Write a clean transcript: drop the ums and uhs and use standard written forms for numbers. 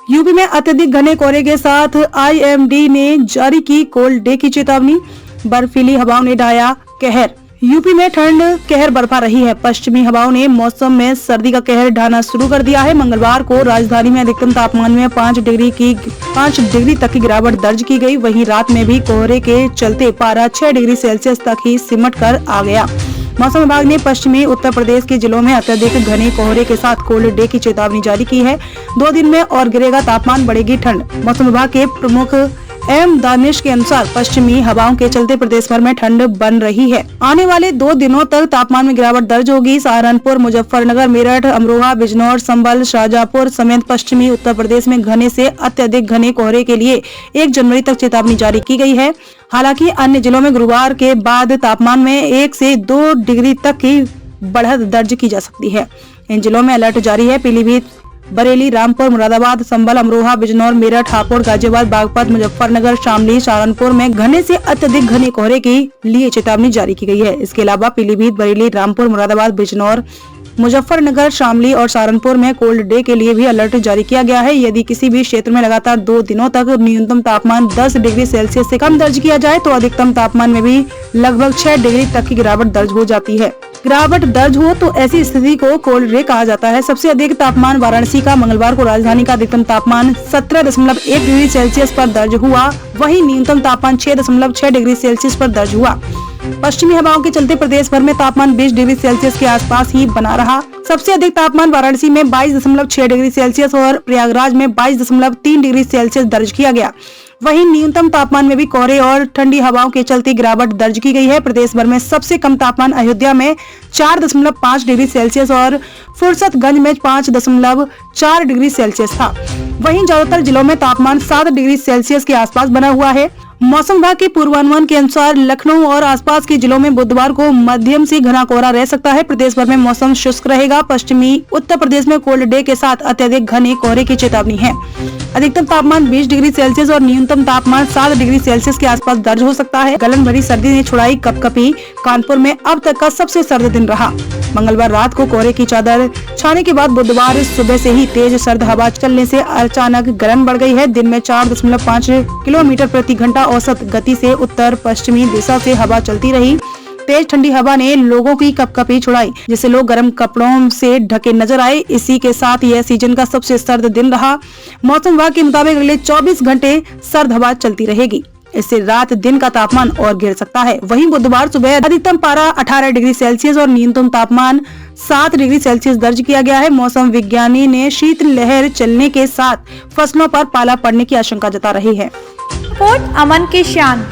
UP में अत्यधिक घने कोहरे के साथ आईएमडी ने जारी की कोल्ड डे की चेतावनी। बर्फीली हवाओं ने ढाया कहर। यूपी में ठंड कहर बरपा रही है। पश्चिमी हवाओं ने मौसम में सर्दी का कहर ढाना शुरू कर दिया है। मंगलवार को राजधानी में अधिकतम तापमान में 5 डिग्री तक की गिरावट दर्ज की गई। वहीं रात में भी कोहरे के चलते पारा 6 डिग्री सेल्सियस तक ही सिमट कर आ गया। मौसम विभाग ने पश्चिमी उत्तर प्रदेश के जिलों में अत्यधिक घने कोहरे के साथ कोल्ड डे की चेतावनी जारी की है। 2 दिन में और गिरेगा तापमान, बढ़ेगी ठंड। मौसम विभाग के प्रमुख एम दानिश के अनुसार पश्चिमी हवाओं के चलते प्रदेश भर में ठंड बन रही है। आने वाले 2 दिनों तक तापमान में गिरावट दर्ज होगी। सहारनपुर, मुजफ्फरनगर, मेरठ, अमरोहा, बिजनौर, संभल, शाहजहांपुर समेत पश्चिमी उत्तर प्रदेश में घने से अत्यधिक घने कोहरे के लिए 1 जनवरी तक चेतावनी जारी की गई है। हालांकि अन्य जिलों में गुरुवार के बाद तापमान में 1 से 2 डिग्री तक की बढ़त दर्ज की जा सकती है। इन जिलों में अलर्ट जारी है। पीलीभीत, बरेली, रामपुर, मुरादाबाद, संभल, अमरोहा, बिजनौर, मेरठ, हापुड़, गाजियाबाद, बागपत, मुजफ्फरनगर, शामली, सहारनपुर में घने से अत्यधिक घने कोहरे के लिए चेतावनी जारी की गई है। इसके अलावा पीलीभीत, बरेली, रामपुर, मुरादाबाद, बिजनौर, मुजफ्फरनगर, शामली और सहारनपुर में कोल्ड डे के लिए भी अलर्ट जारी किया गया है। यदि किसी भी क्षेत्र में लगातार 2 दिनों तक न्यूनतम तापमान 10 डिग्री सेल्सियस से कम दर्ज किया जाए तो अधिकतम तापमान में भी लगभग 6 डिग्री तक की गिरावट दर्ज हो जाती है। गिरावट दर्ज हो तो ऐसी स्थिति को कोल्ड डे कहा जाता है। सबसे अधिक तापमान वाराणसी का मंगलवार को राजधानी का अधिकतम तापमान 17.1 डिग्री सेल्सियस पर दर्ज हुआ। वहीं न्यूनतम तापमान 6.6 डिग्री सेल्सियस पर दर्ज हुआ। पश्चिमी हवाओं के चलते प्रदेश भर में तापमान 20 डिग्री सेल्सियस के आसपास ही बना रहा। सबसे अधिक तापमान वाराणसी में 22.6 डिग्री सेल्सियस और प्रयागराज में 22.3 डिग्री सेल्सियस दर्ज किया गया। वहीं न्यूनतम तापमान में भी कोहरे और ठंडी हवाओं के चलते गिरावट दर्ज की गई है। प्रदेश भर में सबसे कम तापमान अयोध्या में 4.5 डिग्री सेल्सियस और फुर्सतगंज में 5.4 डिग्री सेल्सियस था। वहीं ज्यादातर जिलों में तापमान 7 डिग्री सेल्सियस के आसपास बना हुआ है। मौसम विभाग के पूर्वानुमान के अनुसार लखनऊ और आसपास के जिलों में बुधवार को मध्यम से घना कोहरा रह सकता है। प्रदेश भर में मौसम शुष्क रहेगा। पश्चिमी उत्तर प्रदेश में कोल्ड डे के साथ अत्यधिक घने कोहरे की चेतावनी है। अधिकतम तापमान 20 डिग्री सेल्सियस और न्यूनतम तापमान 7 डिग्री सेल्सियस के आसपास दर्ज हो सकता है। गलन भरी सर्दी ने छुड़ाई कपकपी। कानपुर में अब तक का सबसे सर्द दिन रहा। मंगलवार रात को कोहरे की चादर छाने के बाद बुधवार सुबह से ही तेज सर्द हवा चलने से अचानक गलन बढ़ गई है। दिन में 4.5 किलोमीटर प्रति घंटा औसत गति से उत्तर पश्चिमी दिशा से हवा चलती रही। तेज ठंडी हवा ने लोगों की कपकपी छुड़ाई, जिससे लोग गर्म कपड़ों से ढके नजर आए। इसी के साथ यह सीजन का सबसे सर्द दिन रहा। मौसम विभाग के मुताबिक अगले 24 घंटे सर्द हवा चलती रहेगी। इससे रात दिन का तापमान और गिर सकता है। वहीं बुधवार सुबह अधिकतम पारा 18 डिग्री सेल्सियस और न्यूनतम तापमान 7 डिग्री सेल्सियस दर्ज किया गया है। मौसम विज्ञानी ने शीतलहर चलने के साथ फसलों पर पाला पड़ने की आशंका जता रही है। रिपोर्ट अमन की शान।